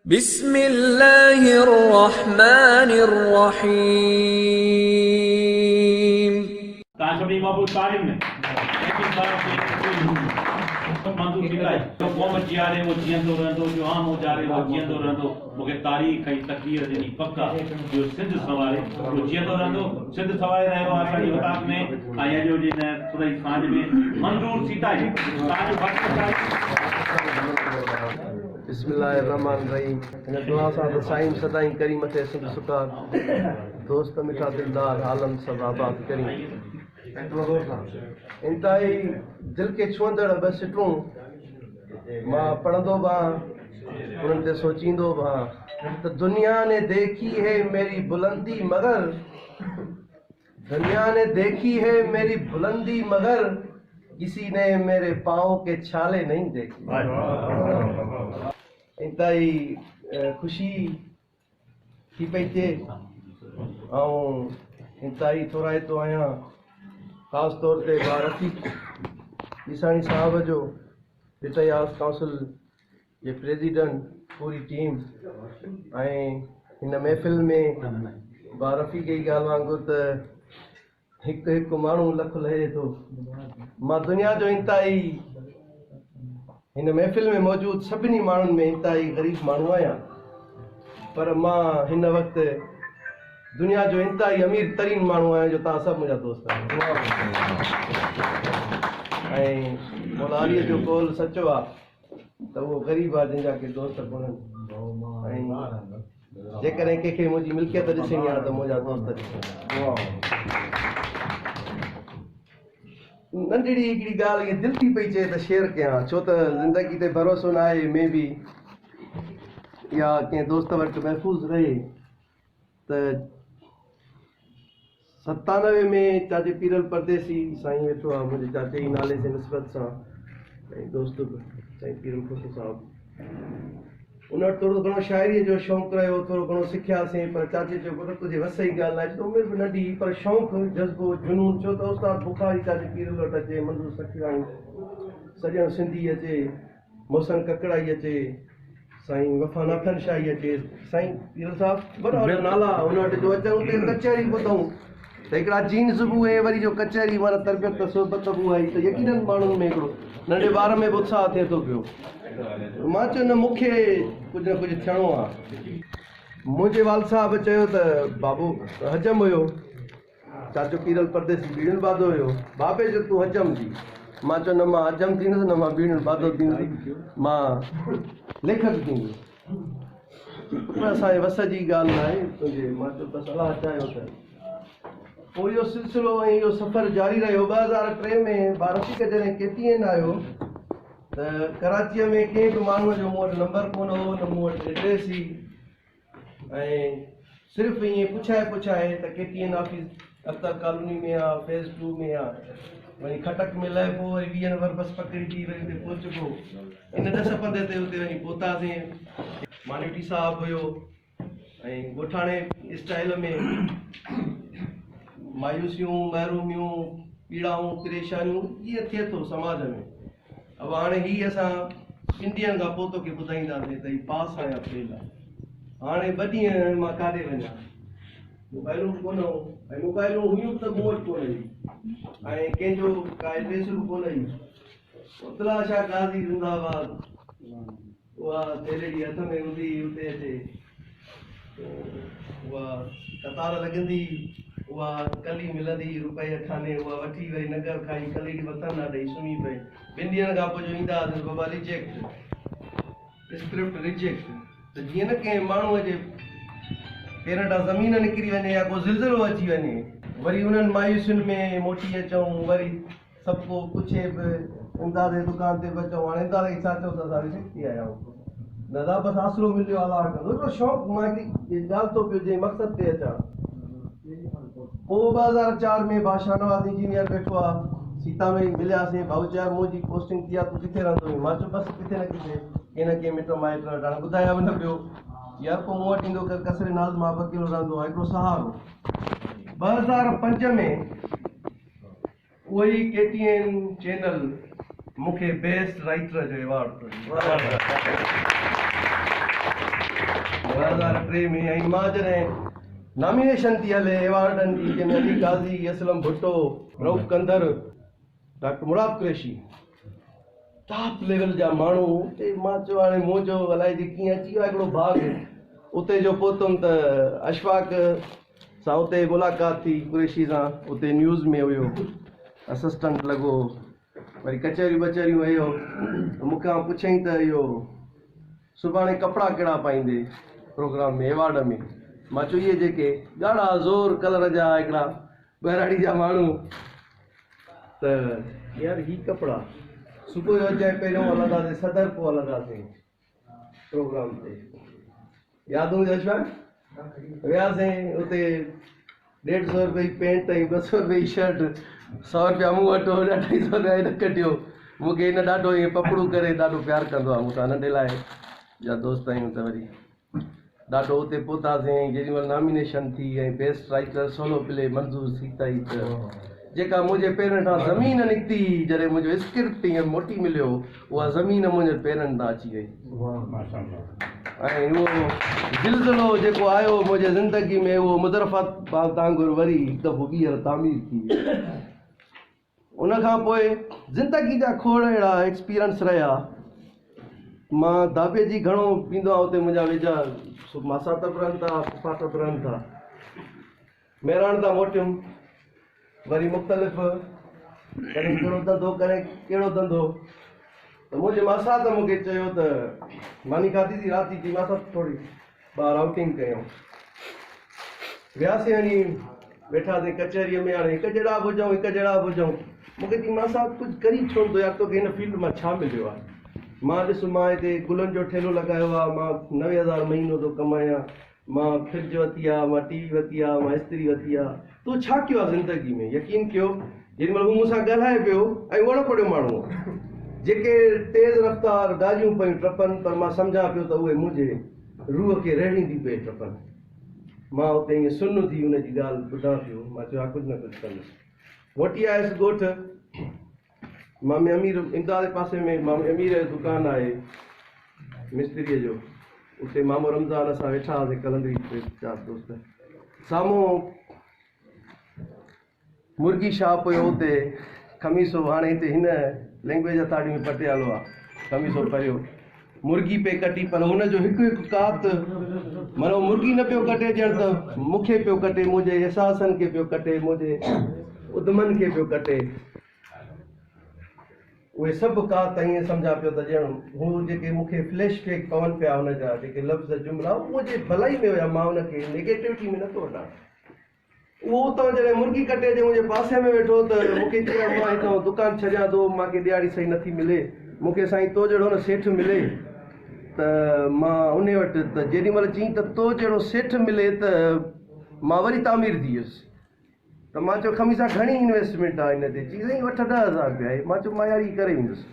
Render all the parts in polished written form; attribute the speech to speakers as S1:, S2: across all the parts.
S1: बिस्मिल्लाहिर्रहमानिर्रहीम।
S2: ताशबी मबूल तारीम में मंजूर किया है तो कौम जियारे वो जियंदो रहंदो जो आम हो जारे वो जियंदो रहंदो मुके तारीख ऐं तकदीर ॾिनी पक्का जो सिंध सवारे वो जियंदो रहंदो सिंध सवारे रहियो आहे असांजी वताक में ऐं अॼु जी न थोरी सांझ में मंजूर सीताई तव्हांजो वक़्तु
S3: बिस्मिल्लाहिर्रहमानिर्रहीम। इन दुआ सां त साईं सदाईं करीम थे सिंध सुकार दोस्त मिठा दिलदार आलम सब आबाद करी इंतहाई दिल के छुअंदड़ ॿ सिटूं मां पढ़ंदो बि उन्हनि ते सोचींदो बि त दुनिया ने देखी है मेरी बुलंदी मगर दुनिया ने देखी है मेरी बुलंदी मगर किसी ने मेरे पाँव के छाले नहीं देखे। इंतहाई खुशी थी पई थिए ऐं इंतहाई थोराइतो आहियां ख़ासि तौर ते रफ़ीक ईसानी साहब जो रिटायर आर्ट्स काउंसिल जे प्रेसिडेंट पूरी टीम ऐं हिन महफ़िल में रफ़ीक जी ॻाल्हि वांगुरु त हिकु हिकु माण्हू लख लहे थो। मां दुनिया जो इंतहाई हिन महफ़िल में मौजूदु सभिनी माण्हुनि में इंतहाई ग़रीब माण्हू आहियां पर मां हिन वक़्तु दुनिया जो इंतहाई अमीर तरीन माण्हू आहियां जो तव्हां सभु मुंहिंजा दोस्त आहियो ऐं मौलालीअ जो कौल सचो आहे त उहो ग़रीब आहे जंहिंजा के दोस्त कोन्हनि ऐं जेकॾहिं कंहिंखे मुंहिंजी मिल्कियत ॾिसणी आहे त मुंहिंजा दोस्त ॾिसनि। नंढड़ी हिकिड़ी ॻाल्हि ईअं दिलि थी पई चए त शेयर कयां छो त ज़िंदगी ते भरोसो न आहे में बि या कंहिं दोस्त वटि महफ़ूज़ रहे त 97 में चाचे पीरल परदेसी साईं वेठो आहे मुंहिंजे चाचे जी नाले जे निस्बत सां ऐं दोस्त साईं पीरल खुशो साहिबु उन वटि थोरो घणो शाइरीअ जो शौक़ु रहियो थोरो घणो सिखियासीं पर चाचे चयो पुटु तुंहिंजे वस जी ॻाल्हि आहे उमिरि बि नंढी पर शौक़ु जज़्बो जुनून छो त उस्ताद बुखारी चाचे पीरल वटि अचे मंज़ूर सखीराणी सॼण सिंधी अचे मोहसन ककड़ाई अचे साईं वफ़ा नाथन शाही अचे साईं पीरल साहिबु वॾा वॾा नाला उन वटि जो अचूं त कचहरी ॿुधूं त हिकिड़ा जीन्स बि आहे वरी जो कचहरी वारा तरबियत त सोबत बि आहे त यकीननि माण्हुनि में हिकिड़ो नंढे ॿार में बि उत्साह थिए थो पियो। मां चयो न मूंखे कुझु न कुझु थियणो आहे। मुंहिंजे वाल साहब चयो त बाबू हजम हुयो चाचो पीरल परदेसी बीड़ियुनि बादो हुयो बाबे जो तूं हजम जी मां चयो न मां हजम थींदुसि न मां बीड़ियुनि बादो थींदुसि मां लेखक थींदुसि असांजे वस जी ॻाल्हि न आहे तुंहिंजे मां चयो त सलाह चाहियो त पोइ इहो सिलसिलो ऐं इहो सफ़र जारी रहियो 2003 में रफ़ीक जॾहिं KTN आयो त कराचीअ में कंहिं बि माण्हूअ जो मूं वटि नंबर कोन हो न मूं वटि एड्रेस ई ऐं सिर्फ़ु ईअं पुछाए त KTN ऑफिस अख्तर कॉलोनी में आहे फेज़ 2 में आहे वरी खटक में लहे पोइ वरी 20 नंबर बस पकड़ी थी वरी हुते पहुच को इन 10 पंधे ते हुते वञी पहुतासीं मानिटी साहिबु हुयो ऐं ॻोठाणे स्टाइल में मायूसियूं महरूमियूं पीड़ाऊं परेशानियूं इहे थिए थो समाज में। अब हाणे हीअ असां 2 ॾींहंनि खां पोइ तोखे ॿुधाईंदासीं त हीअ पास आहे या फेल आहे। हाणे 2 ॾींहं मां काॾे वञा मोबाइलूं बि कोन ऐं मोबाइलूं हुयूं त मूं वटि कोन हुई ऐं कंहिंजो का एड्रेस बि कोन हुई। उतला शाह गाज़ी ज़िंदाबाद उहा तेलेड़ी हथ में हूंदी हुते अचे उहा कतार लॻंदी उहा कली मिलंदी रुपए अठाने उहा वठी वरी नगर खाई कली वतन न ॾेई सुम्ही पई 2 ॾींहनि खां पोइ जो ईंदा हुआसीं बाबा रिजेक्ट स्क्रिप्ट रिजेक्ट त जीअं न कंहिं माण्हूअ जे पेर ॾां ज़मीन निकिरी वञे या को ज़िलज़िलो अची वञे वरी उन्हनि मायूसियुनि में मोटी अचूं वरी सभु को पुछे बि इमदाद जे दुकान ते बि अचूं हाणे इमदाद खे छा चओ त असां रिजेक्ट थी आया आहियूं न दा बसि आसिरो मिलियो अलाह कंदो हिकिड़ो शौक़ु मां हिकिड़ी ॻाल्हि थो पियो जंहिं मक़सद ते अचां पोइ 2004 में बादशाह नवाज़ इंजीनियर वेठो आहे सीता में मिलियासीं भाऊ चार मुंहिंजी पोस्टिंग थी आहे तूं किथे रहंदो हुई मां चयो बसि किथे न किथे कंहिं न कंहिं मिट माइट हाणे ॿुधाया बि न पियो यार पोइ मूं वटि ईंदो कसरे नाज़ मां वकील रहंदो आहे हिकिड़ो सहारो 2005 में उहो ई KTN चैनल मूंखे बेस्ट राइटर जो अवॉर्ड 2003 में ऐं मां जॾहिं नॉमिनेशन थी हले अवार्डनि जी जंहिंमें अली काज़ी, असलम भुट्टो, रऊफ़ कंदर, डॉक्टर मुराद कुरैशी टॉप लेवल जा माण्हू उते मां चयो हाणे मुंहिंजो अलाए जी कीअं अची वियो आहे हिकिड़ो भाग उते जो पहुतुमि त अशफाक सां उते मुलाक़ात थी कुरैशी सां उते न्यूज़ में हुयो असिस्टेंट लॻो वरी कचहरियूं वचहरियूं वयो मूंखां पुछईं त इहो सुभाणे कपिड़ा कहिड़ा पाईंदे प्रोग्राम में अवार्ड में मां चयो इहे जेके ॻाढ़ा ज़ोर कलर जा हिकिड़ा ॿहिराड़ी जा माण्हू त यार ही कपिड़ा सुबुह जो अचे पहिरियों हलंदासीं सदर पोइ हलंदासीं प्रोग्राम ते यादि हूंदी अशफाक वियासीं उते 150 रुपए जी पेंट ऐं 200 रुपए जी शर्ट 100 रुपया मूं वटि 250 रुपया हिन कटियो मूंखे हिन ॾाढो ईअं पपड़ू करे ॾाढो प्यारु कंदो आहे मूंसां नंढे लाइ जा दोस्त आहियूं त वरी ॾाढो उते पहुतासीं जेॾीमहिल नॉमिनेशन थी ऐं बेस्ट राइटर सोलो प्ले मंज़ूर थी तई त जेका मुंहिंजे पेरनि खां ज़मीन निकिती जॾहिं मुंहिंजो स्क्रिप्ट ईअं मोटी मिलियो उहा ज़मीन मुंहिंजे पेरनि तां अची वई ऐं उहो ज़िलज़िलो जेको आयो मुंहिंजे ज़िंदगी में उहो मुज़रफ़त वांगुरु वरी हिकु दफ़ो ॿीहर तामीर थी उन खां पोइ ज़िंदगी जा खोड़ अहिड़ा एक्सपीरियंस रहिया मां दाबे जी घणो पींदो आहियां उते मुंहिंजा वेझा मासा त रहनि था फुफा त रहनि था महिराण तां मोटियुमि वरी मुख़्तलिफ़ कॾहिं कहिड़ो धंधो कॾहिं कहिड़ो धंधो त मुंहिंजे मासा त मूंखे चयो त मानी खाधी थी राति जी मासा थोरी ॿाहिरि आउटिंग कयूं वियासीं वञी वेठासीं कचहरीअ में हाणे हिकु जहिड़ा बि हुजऊं मूंखे चई मासा कुझु करी छो थो यार तोखे हिन फील्ड मां छा मिलियो आहे मां ॾिस मां हिते गुलनि जो ठेलो लॻायो आहे मां 90,000 महीनो थो कमायां मां फ्रिज वरिती आहे मां टीवी वरिती आहे मां इस्त्री वरिती आहे तूं छा कयो आहे ज़िंदगी में यकीन कयो जेॾीमहिल हू मूंसां ॻाल्हाए पियो ऐं वण पढ़ियो माण्हू जेके तेज़ रफ़्तार गाॾियूं पियूं टपनि पर मां सम्झां पियो त उहे मुंहिंजे रूह खे रहणींदी पई टपनि मां उते ईअं सुन थी हुनजी ॻाल्हि ॿुधां पियो मां चयो हा कुझु न कुझु कंदुसि वठी आयुसि ॻोठु मामी अमीर इमदाद जे पासे में मामी अमीर जो दुकानु आहे मिस्त्रीअ जो उते मामो रमज़ान असां वेठा हुआसीं कलंदरी 4 दोस्त साम्हूं मुर्गी शॉप हुयो उते खमीसो हाणे हिते हिन लैंग्वेज अथाड़ी में पटियालो आहे खमीसो परियो मुर्गी पे कटी पर हुनजो हिकु हिकु कात मानो मुर्गी न पियो कटे ॼण त मूंखे पियो कटे मुंहिंजे अहसासनि खे पियो कटे मुंहिंजे उद्दमनि खे पियो कटे उहे सभु कात ईअं सम्झा पियो त ॼण हू जेके मूंखे फ्लैश बैक पवनि पिया हुनजा जेके लफ़्ज़ जुमिला मुंहिंजे भलाई में हुया मां हुनखे नेगेटिविटी में नथो वठां उहो उतां जॾहिं मुर्गी कटे जे मुंहिंजे पासे में वेठो त मूंखे चयो मां हितां दुकानु छॾियां थो मूंखे ॾियारी सही नथी मिले मूंखे साईं तो जहिड़ो न सेठ मिले त मां उन वटि त जेॾीमहिल चई त तो जहिड़ो सेठ मिले त मां वरी तामीर थी वियुसि त मां चयो खमीसा घणी इन्वेस्टमेंट आहे हिन ते चई साईं 8-10 हज़ार रुपया आहे मां चयो मां यार ई करे वेंदुसि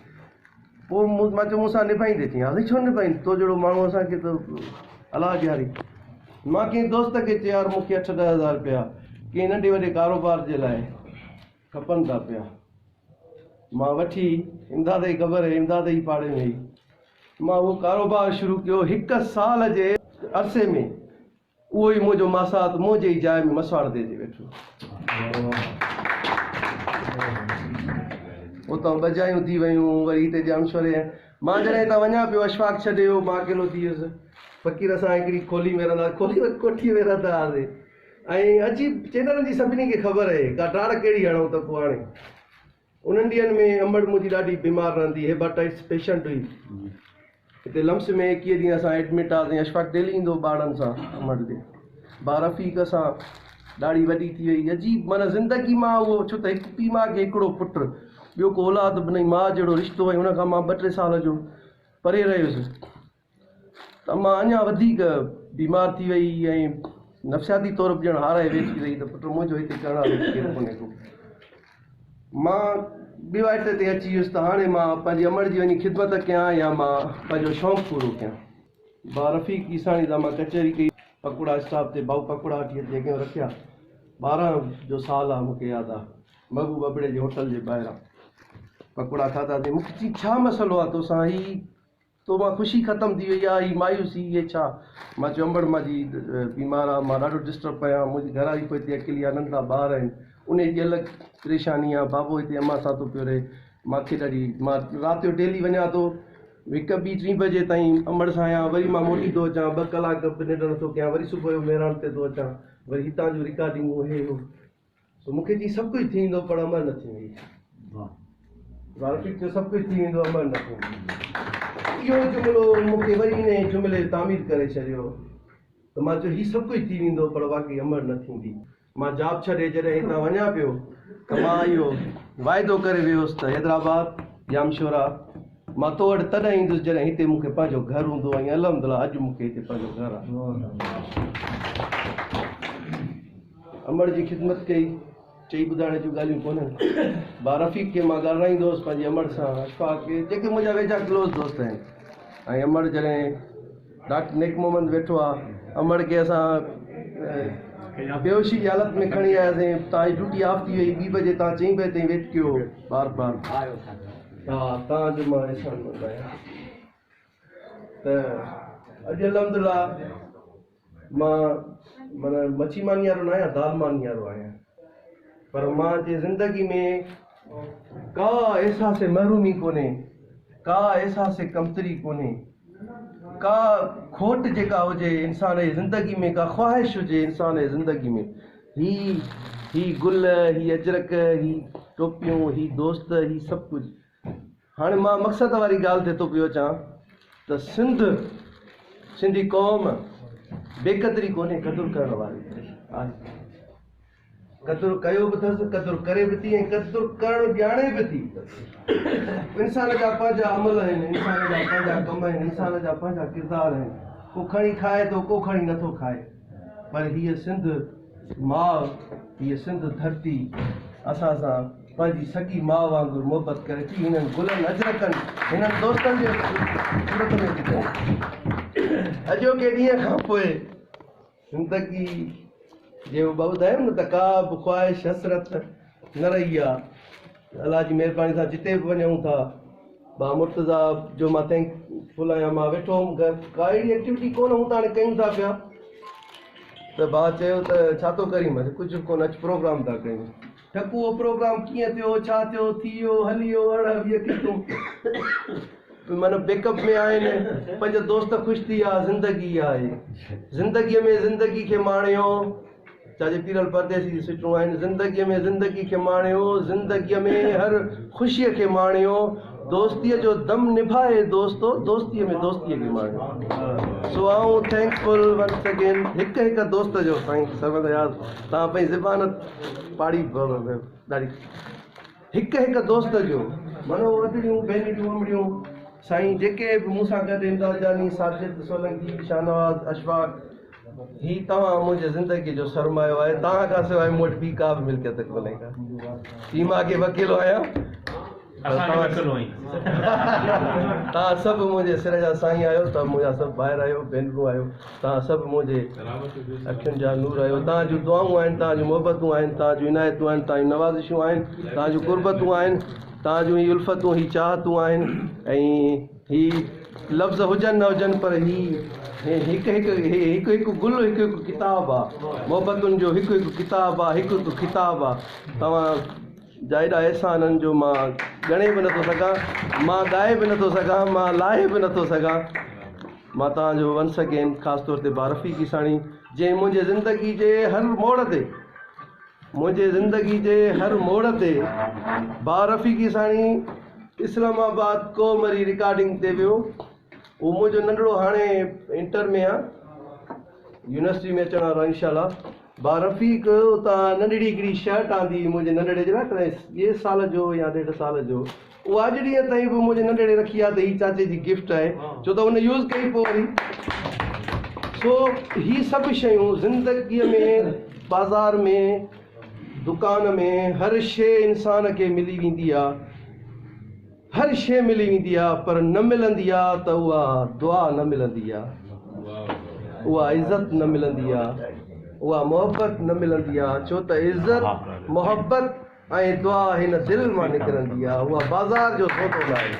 S3: पोइ मां चयो मूंसां निभाईंदे चई हली छो निभाईंदे तो जहिड़ो माण्हू असांखे त अलाह ॾियारी मां कंहिं दोस्त खे चयो यार मूंखे 8-10 हज़ार रुपया कंहिं नंढे वॾे कारोबार जे लाइ खपनि था पिया मां वठी इमदाद जी ख़बर आहे इमदाद जी पाड़े में ई मां उहो कारोबार शुरू कयो 1 साल जे अरसे में उहो ई मुंहिंजो मासात मुंहिंजे ई जाइ में मसवाड़ ते वेठो उतां बजायूं थी वियूं वरी हिते जाम छोरे मां जॾहिं हितां वञा पियो अशफाक छॾियो मां अकेलो थी वियुसि फ़क़ीर सां हिकिड़ी खोली में रहंदा कोठीअ में रहंदा हुआसीं ऐं अजीब चैनलनि जी सभिनी खे ख़बर आहे का टाड़ कहिड़ी हणूं त पोइ हाणे उन्हनि ॾींहंनि में अमड़ मुंहिंजी ॾाढी बीमार रहंदी हेपाटाइटिस पेशेंट हुई हिते लम्स में 21 ॾींहं असां एडमिट हुआसीं अशफाक डेली ईंदो ॿारनि सां अमड़ ॾे ॿार रफ़ीक सां ॾाढी वॾी थी वई अजीब माना ज़िंदगी मां उहो छो त हिकु पीउ माउ खे हिकिड़ो पुटु ॿियो को औलाद बि न माउ जहिड़ो रिश्तो ऐं हुनखां मां 2-3 साल जो परे रहियुसि त मां अञा वधीक बीमार थी वई ऐं नफ़्सियाती तौर बि ॼण हाराए वेठी रही त पुटु मुंहिंजो हिते करण वारो केरु कोन्हे को मां ॿिवाइट ते अची वियुसि त हाणे मां पंहिंजी अमड़ जी वञी ख़िदमत कयां या मां पंहिंजो शौक़ु पूरो कयां भाउ रफ़ीक ईसाणी सां मां कचहरी कई पकोड़ा स्टाफ ते भाऊ पकोड़ा वठी अची कंहिं रखिया 12 जो साल आहे मूंखे यादि आहे महबूब बबड़े जे होटल जे ॿाहिरां पकोड़ा खाधासीं मूंखे चई छा मसइलो आहे तोसां ही तो मां ख़ुशी ख़तमु थी वई आहे, ही मायूसी, इहे छा। मां चयो अमड़ मां जी बीमार आहे, मां ॾाढो डिस्टर्ब आहियां, मुंहिंजी घरवारी पोइ हिते अकेली आहे, नंढा ॿार आहिनि, उन जी अलॻि परेशानी आहे, बाबो हिते अम्मा सां थो पियो रहे, मूंखे ॾाढी, मां राति जो डेली वञा थो 1 ॿी 3 बजे ताईं अमड़ सां आहियां, वरी मां मोटी थो अचां, 2 कलाक निंड नथो कयां, वरी सुबुह जो महिराण ते थो अचां, वरी हितां जूं रिकॉर्डिंगूं हे हो, सो मूंखे जी सभु कुझु थी वेंदो पर अमड़ न थींदी। वारफिक जो सभु कुझु थी वेंदो, अमड़ न थींदी। इहो जुमिलो मूंखे वरी इन जुमिले तामीर करे छॾियो, त मां चयो हीउ सभु कुझु थी वेंदो पर वाक़ई अमड़ न थींदी। मां जॉब छॾे जॾहिं हितां वञा पियो त मां इहो वाइदो करे वियुसि त हैदराबाद जामशोरा मां तो वटि तॾहिं ईंदुसि जॾहिं हिते मूंखे पंहिंजो घरु हूंदो, ऐं अल्हम्दुलिल्लाह अॼु मूंखे हिते पंहिंजो घरु आहे। अमड़ जी ख़िदमत कई, चई ॿुधाइण जूं ॻाल्हियूं कोन्हनि। बारफ़ीक खे मां ॻाल्हाईंदो हुउसि पंहिंजे अमड़ सां, अशफाक खे, जेके मुंहिंजा वेझा क्लोज़ दोस्त आहिनि। ऐं अमड़ जॾहिं डॉक्टर नेक मोहम्मद वेठो आहे, अमड़ खे असां बेहोशी जी हालत में खणी आयासीं, तव्हांजी ड्यूटी ऑफ थी वई, 2 बजे तव्हां 4 बजे ताईं वेट कयो, बार बार हा तव्हांजो मां एहसान मंद आहियां। त अॼु अल्हम्दुलिल्लाह मां माना मच्छी मानी वारो न आहियां, दाल मानी वारो आहियां, पर मां जे ज़िंदगी में का एहसास महरूमी कोन्हे, का एहसास कमतरी कोन्हे, का खोट जेका हुजे इंसान जी ज़िंदगी में, का ख़्वाहिश हुजे इंसान जी ज़िंदगी में, ही गुल, ही अजरक, ही टोपियूं, ही दोस्त, ही सभु कुझु। हाणे मां मक़सद वारी ॻाल्हि ते थो पियो अचां त सिंधी क़ौम बेक़दरी कोन्हे, क़दुरु करण वारी आहे। क़दुरु कयो बि अथसि, क़दुरु करे बि थी, ऐं क़दुरु करणु ॼाणे बि थी। इंसान जा पंहिंजा अमल आहिनि, इंसान जा पंहिंजा कम आहिनि, इंसान जा पंहिंजा किरदार आहिनि, को खणी खाए थो, को खणी नथो खाए, पर हीअ सिंध माउ, हीअ सिंध धरती असां सां पंहिंजी सॻी माउ वांगुरु मोहबत करे थी, हिननि गुलनि अजरकनि, हिननि दोस्तनि जे सूरत में थी करे। अॼोके ॾींहं खां पोइ ज़िंदगी जे ॿुधायूं न त का बि ख़्वाहिश हसरत न रही आहे। अलाह जी महिरबानी सां जिते बि वञूं था, बा मुर्तज़ा जो मां थैंकफुल आहियां, मां वेठो हुउमि घर, का अहिड़ी एक्टिविटी कोन हूं त हाणे कयूं था पिया, त भाउ चयो त छा थो करीं, मां कुझु कोन, अचु प्रोग्राम था कयूं। ठकू उहो प्रोग्राम कीअं थियो, छा थियो, थी वियो, हली वियो, 18-20 किलो माना बेकअप में आहिनि, 5 दोस्त ख़ुशि थी विया, ज़िंदगी आहे। ज़िंदगीअ में ज़िंदगी खे माणियो, चाहे पीरल परदेसी सुठो आहिनि, ज़िंदगीअ में ज़िंदगी खे माणियो, ज़िंदगीअ में हर ख़ुशीअ खे माणियो, दोस्तीअ जो दम निभाए दोस्तो, दोस्तीअ में दोस्तीअ खे माणियो। सो आऊं थैंकफुल वंस अगेन हिकु दोस्त जो, साईं सर्वद यादि तव्हां पंहिंजी ज़बान पाड़ी ॾाढी, हिकु दोस्त जो, मानो वॾड़ियूं भेनरियूं अमड़ियूं साईं जेके बि मूंसां गॾु इमदाद जानी, साजिद सोलंकी, शाहनवाज़, अशफाक, ही तव्हां मुंहिंजे ज़िंदगी जो सरमायो आहे। तव्हां खां सवाइ मूं वटि ॿी का बि मिल्कियत कोन्हे का। ही मां अॻे वकीलो आहियां, तव्हां सभु मुंहिंजे सिर जा साईं आहियो, तव्हां मुंहिंजा सभु ॿाहिरि आहियो, भेनरूं आहियो, तव्हां सभु मुंहिंजे अखियुनि जा नूर आहियो। तव्हांजूं दुआऊं आहिनि, तव्हांजूं मोहबतूं आहिनि, तव्हांजूं इनायतूं आहिनि, तव्हांजूं नवाज़िशूं आहिनि, तव्हांजूं कुर्बतूं आहिनि, तव्हांजूं ही उल्फतूं, ही चाहतूं आहिनि, ऐं ही लफ़्ज़ हुजनि न हुजनि, पर हिकु गुल, हिकु किताबु आहे, मोहबतुनि जो हिकु किताबु आहे, हिकु किताबु आहे। तव्हां जा एॾा एहसाननि जो मां ॻणे बि नथो सघां, मां ॻाए बि नथो सघां, मां लाहे बि नथो सघां। मां तव्हांजो वंस अगेन ख़ासि तौर ते बारफ़ी किसाणी, जंहिं मुंहिंजे ज़िंदगी जे हर मोड़ ते, मुंहिंजे ज़िंदगी जे हर मोड़ ते बारफ़ी किसाणी इस्लामाबाद कोमरी रिकॉर्डिंग ते वियो। उहो मुंहिंजो नंढड़ो हाणे इंटर में आहे, यूनिवर्सिटी में अचण वारो इंशाल्लाह। बारफ़ीक उतां नंढड़ी हिकिड़ी शर्ट आंदी मुंहिंजे नंढड़े जे लाइ, 2 साल जो या 1.5 साल जो, उहा अॼु ॾींहं ताईं बि मुंहिंजे नंढड़े रखी आहे, त हीअ चाचे जी गिफ्ट आहे, छो त हुन यूज़ कई पोइ वरी। सो ही सभु शयूं ज़िंदगीअ में, बाज़ार में, दुकान में, हर शइ इंसान खे मिली वेंदी आहे, हर शइ मिली वेंदी आहे, पर न मिलंदी आहे त उहा दुआ न मिलंदी आहे, उहा इज़त न मिलंदी आहे, उहा मोहबत न मिलंदी आहे। छो त इज़त मोहबत ऐं दुआ हिन दिलि मां निकिरंदी आहे, उहा बाज़ार जो सौदो न आहे,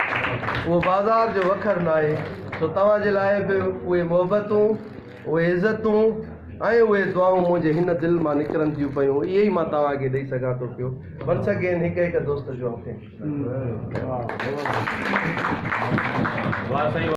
S3: उहो बाज़ार जो वखर न आहे। सो तव्हांजे लाइ बि उहे मोहबतूं, उहे इज़तूं ऐं उहे दुआऊं मुंहिंजे हिन दिलि मां निकिरनि थियूं पियूं, इहे ई मां तव्हांखे ॾेई सघां थो पियो। वंस अगेन हिकु हिकु दोस्त जो मूंखे
S2: वाह साईं।